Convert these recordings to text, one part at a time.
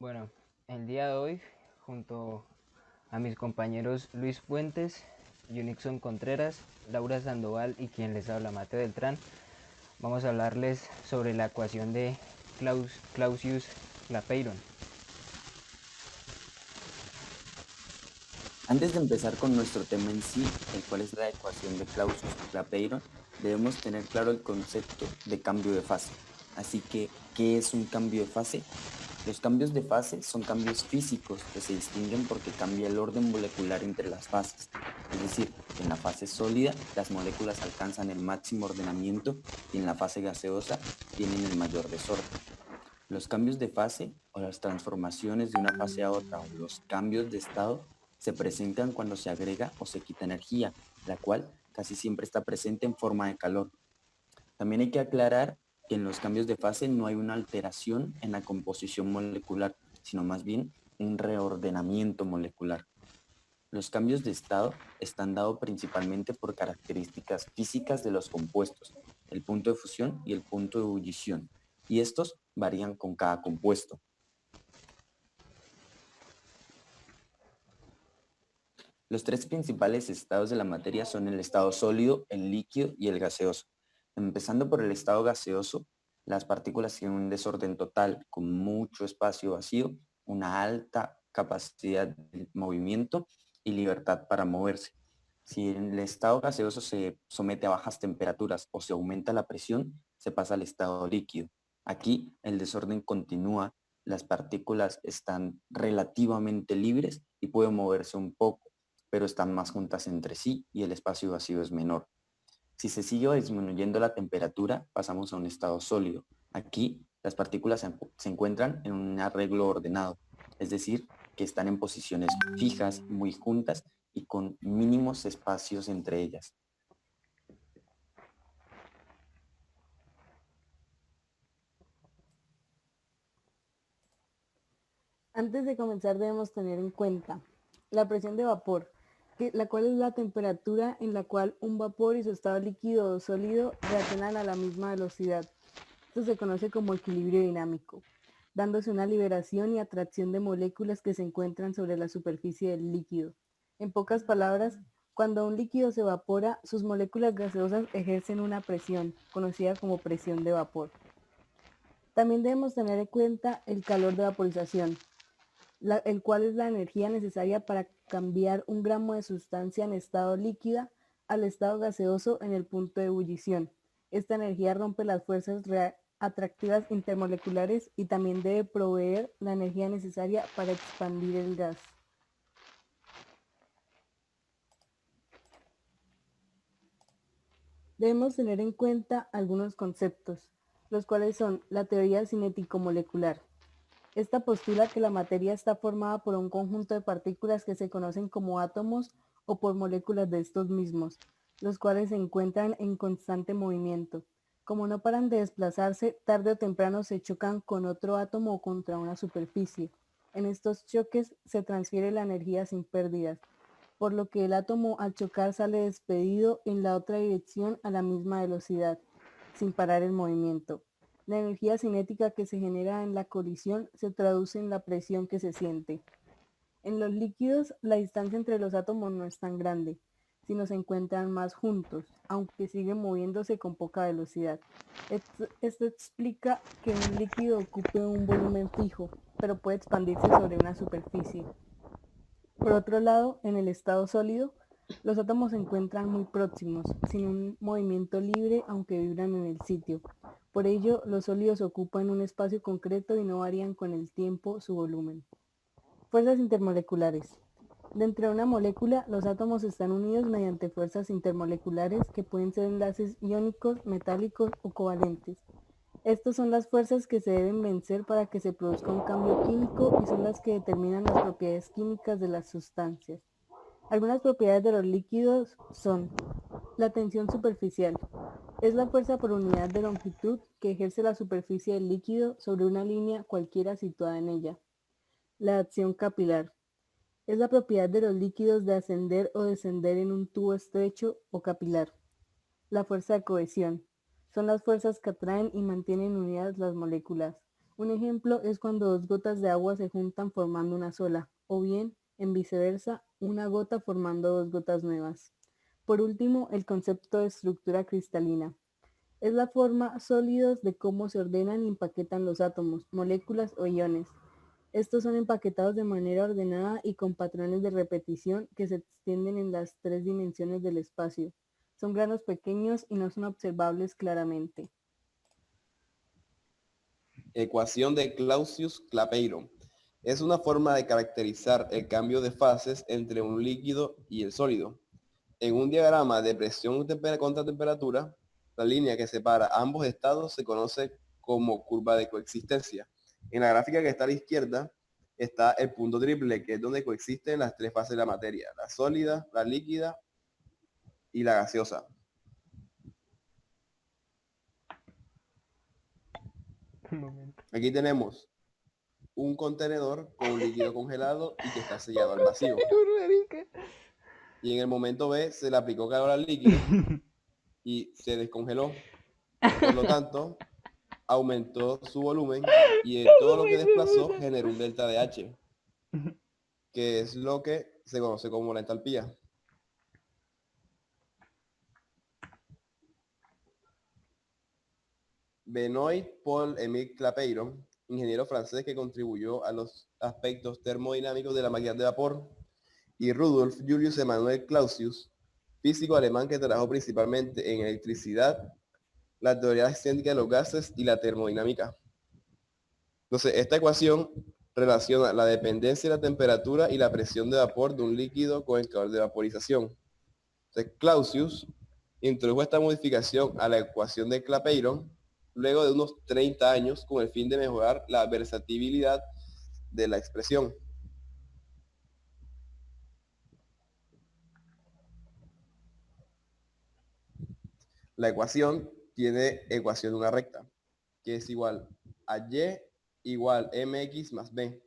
Bueno, el día de hoy, junto a mis compañeros Luis Fuentes, Unixon Contreras, Laura Sandoval y quien les habla, Mateo Beltrán, vamos a hablarles sobre la ecuación de Clausius-Clapeyron. Antes de empezar con nuestro tema en sí, el cual es la ecuación de Clausius-Clapeyron, debemos tener claro el concepto de cambio de fase. Así que, ¿qué es un cambio de fase? Los cambios de fase son cambios físicos que se distinguen porque cambia el orden molecular entre las fases. Es decir, que en la fase sólida las moléculas alcanzan el máximo ordenamiento y en la fase gaseosa tienen el mayor desorden. Los cambios de fase o las transformaciones de una fase a otra o los cambios de estado se presentan cuando se agrega o se quita energía, la cual casi siempre está presente en forma de calor. También hay que aclarar que en los cambios de fase no hay una alteración en la composición molecular, sino más bien un reordenamiento molecular. Los cambios de estado están dados principalmente por características físicas de los compuestos, el punto de fusión y el punto de ebullición, y estos varían con cada compuesto. Los tres principales estados de la materia son el estado sólido, el líquido y el gaseoso. Empezando por el estado gaseoso, las partículas tienen un desorden total, con mucho espacio vacío, una alta capacidad de movimiento y libertad para moverse. Si el estado gaseoso se somete a bajas temperaturas o se aumenta la presión, se pasa al estado líquido. Aquí el desorden continúa, las partículas están relativamente libres y pueden moverse un poco, pero están más juntas entre sí y el espacio vacío es menor. Si se sigue disminuyendo la temperatura, pasamos a un estado sólido. Aquí las partículas se encuentran en un arreglo ordenado, es decir, que están en posiciones fijas, muy juntas y con mínimos espacios entre ellas. Antes de comenzar debemos tener en cuenta la presión de vapor, la cual es la temperatura en la cual un vapor y su estado líquido o sólido reaccionan a la misma velocidad. Esto se conoce como equilibrio dinámico, dándose una liberación y atracción de moléculas que se encuentran sobre la superficie del líquido. En pocas palabras, cuando un líquido se evapora, sus moléculas gaseosas ejercen una presión, conocida como presión de vapor. También debemos tener en cuenta el calor de vaporización, el cual es la energía necesaria para cambiar un gramo de sustancia en estado líquida al estado gaseoso en el punto de ebullición. Esta energía rompe las fuerzas atractivas intermoleculares y también debe proveer la energía necesaria para expandir el gas. Debemos tener en cuenta algunos conceptos, los cuales son la teoría cinético-molecular. Esta postula que la materia está formada por un conjunto de partículas que se conocen como átomos o por moléculas de estos mismos, los cuales se encuentran en constante movimiento. Como no paran de desplazarse, tarde o temprano se chocan con otro átomo o contra una superficie. En estos choques se transfiere la energía sin pérdidas, por lo que el átomo al chocar sale despedido en la otra dirección a la misma velocidad, sin parar el movimiento. La energía cinética que se genera en la colisión se traduce en la presión que se siente. En los líquidos, la distancia entre los átomos no es tan grande, sino se encuentran más juntos, aunque siguen moviéndose con poca velocidad. Esto explica que un líquido ocupe un volumen fijo, pero puede expandirse sobre una superficie. Por otro lado, en el estado sólido, los átomos se encuentran muy próximos, sin un movimiento libre aunque vibran en el sitio. Por ello, los sólidos ocupan un espacio concreto y no varían con el tiempo su volumen. Fuerzas intermoleculares. Dentro de una molécula, los átomos están unidos mediante fuerzas intermoleculares que pueden ser enlaces iónicos, metálicos o covalentes. Estas son las fuerzas que se deben vencer para que se produzca un cambio químico y son las que determinan las propiedades químicas de las sustancias. Algunas propiedades de los líquidos son la tensión superficial. Es la fuerza por unidad de longitud que ejerce la superficie del líquido sobre una línea cualquiera situada en ella. La acción capilar. Es la propiedad de los líquidos de ascender o descender en un tubo estrecho o capilar. La fuerza de cohesión. Son las fuerzas que atraen y mantienen unidas las moléculas. Un ejemplo es cuando dos gotas de agua se juntan formando una sola, o bien, en viceversa, una gota formando dos gotas nuevas. Por último, el concepto de estructura cristalina. Es la forma sólidos de cómo se ordenan y empaquetan los átomos, moléculas o iones. Estos son empaquetados de manera ordenada y con patrones de repetición que se extienden en las tres dimensiones del espacio. Son granos pequeños y no son observables claramente. Ecuación de Clausius-Clapeyron. Es una forma de caracterizar el cambio de fases entre un líquido y el sólido. En un diagrama de presión contra temperatura, la línea que separa ambos estados se conoce como curva de coexistencia. En la gráfica que está a la izquierda está el punto triple, que es donde coexisten las tres fases de la materia, la sólida, la líquida y la gaseosa. Aquí tenemos un contenedor con un líquido congelado y que está sellado al vacío. Y en el momento B se le aplicó calor al líquido y se descongeló. Por lo tanto, aumentó su volumen y todo lo que desplazó generó un delta de H, que es lo que se conoce como la entalpía. Benoit Paul-Émile Clapeyron, ingeniero francés que contribuyó a los aspectos termodinámicos de la máquina de vapor, y Rudolf Julius Emanuel Clausius, físico alemán que trabajó principalmente en electricidad, la teoría excéntrica de los gases y la termodinámica. Entonces, esta ecuación relaciona la dependencia de la temperatura y la presión de vapor de un líquido con el calor de vaporización. Entonces, Clausius introdujo esta modificación a la ecuación de Clapeyron luego de unos 30 años con el fin de mejorar la versatilidad de la expresión. La ecuación tiene ecuación de una recta, que es igual a y igual mx más b,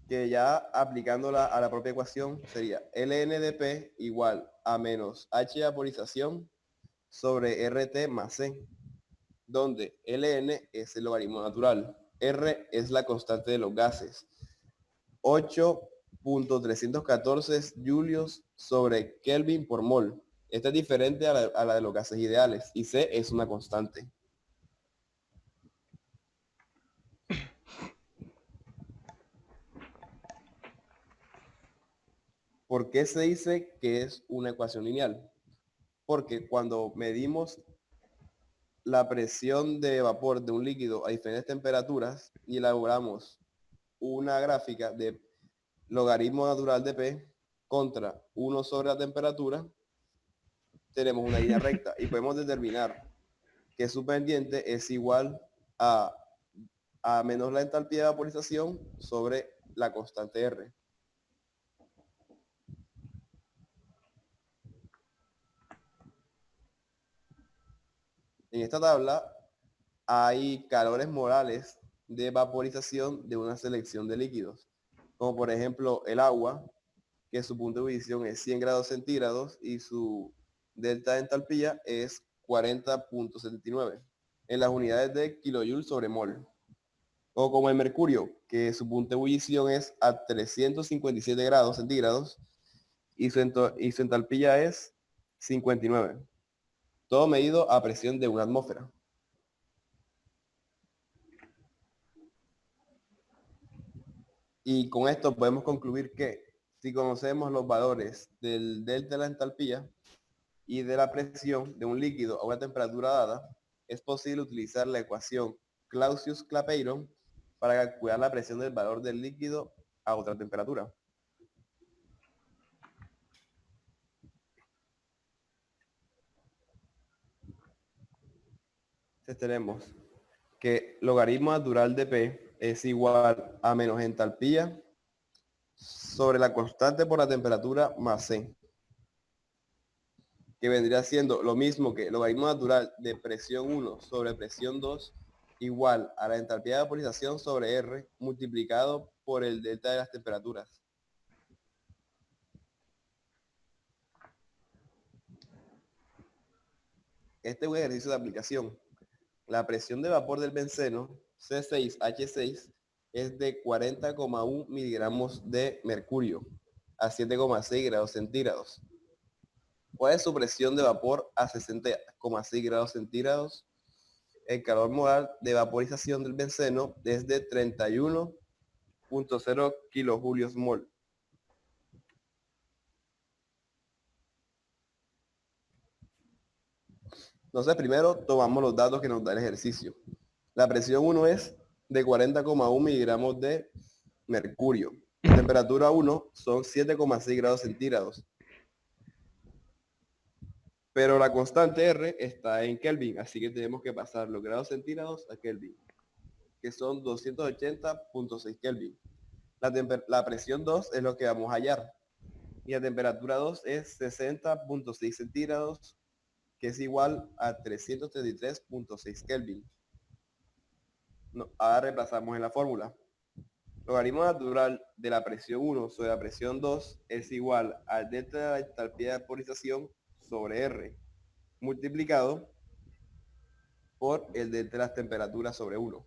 que ya aplicándola a la propia ecuación sería ln de p igual a menos h de vaporización sobre rt más c, donde ln es el logaritmo natural, r es la constante de los gases, 8.314 julios sobre Kelvin por mol. Esta es diferente a la de los gases ideales y c es una constante. ¿Por qué se dice que es una ecuación lineal? Porque cuando medimos la presión de vapor de un líquido a diferentes temperaturas y elaboramos una gráfica de logaritmo natural de P contra 1 sobre la temperatura, tenemos una línea recta y podemos determinar que su pendiente es igual a menos la entalpía de vaporización sobre la constante R. En esta tabla hay calores morales de vaporización de una selección de líquidos, como por ejemplo el agua, que su punto de ebullición es 100 grados centígrados y su delta de entalpía es 40.79 en las unidades de kilojoule sobre mol. O como el mercurio, que su punto de ebullición es a 357 grados centígrados y su entalpía es 59. Todo medido a presión de una atmósfera. Y con esto podemos concluir que si conocemos los valores del delta de la entalpía y de la presión de un líquido a una temperatura dada, es posible utilizar la ecuación Clausius-Clapeyron para calcular la presión del valor del líquido a otra temperatura. Entonces tenemos que logaritmo natural de P es igual a menos entalpía sobre la constante por la temperatura más C, que vendría siendo lo mismo que logaritmo natural de presión 1 sobre presión 2 igual a la entalpía de vaporización sobre R multiplicado por el delta de las temperaturas. Este es un ejercicio de aplicación La presión de vapor del benceno, C6H6, es de 40,1 miligramos de mercurio a 7,6 grados centígrados. ¿Cuál es su presión de vapor a 60,6 grados centígrados? El calor molar de vaporización del benceno es de 31,0 kilojulios mol. Entonces, primero tomamos los datos que nos da el ejercicio. La presión 1 es de 40,1 miligramos de mercurio. La temperatura 1 son 7,6 grados centígrados. Pero la constante R está en Kelvin, así que tenemos que pasar los grados centígrados a Kelvin, que son 280,6 Kelvin. La presión 2 es lo que vamos a hallar. Y la temperatura 2 es 60,6 centígrados, que es igual a 333,6 Kelvin. Ahora reemplazamos en la fórmula. Logaritmo natural de la presión 1 sobre la presión 2 es igual al delta de la entalpía de vaporización sobre R, multiplicado por el delta de las temperaturas sobre 1.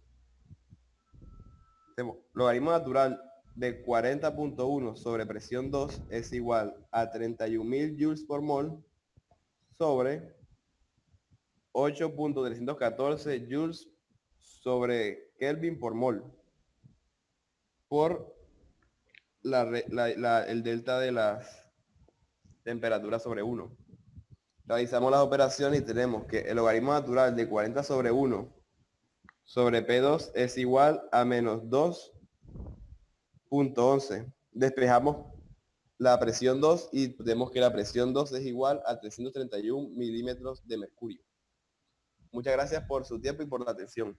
Logaritmo natural de 40,1 sobre presión 2 es igual a 31.000 joules por mol sobre 8,314 joules sobre Kelvin por mol por el delta de las temperaturas sobre 1. Realizamos las operaciones y tenemos que el logaritmo natural de 40 sobre 1 sobre P2 es igual a menos 2,11. Despejamos la presión 2 y vemos que la presión 2 es igual a 331 milímetros de mercurio. Muchas gracias por su tiempo y por la atención.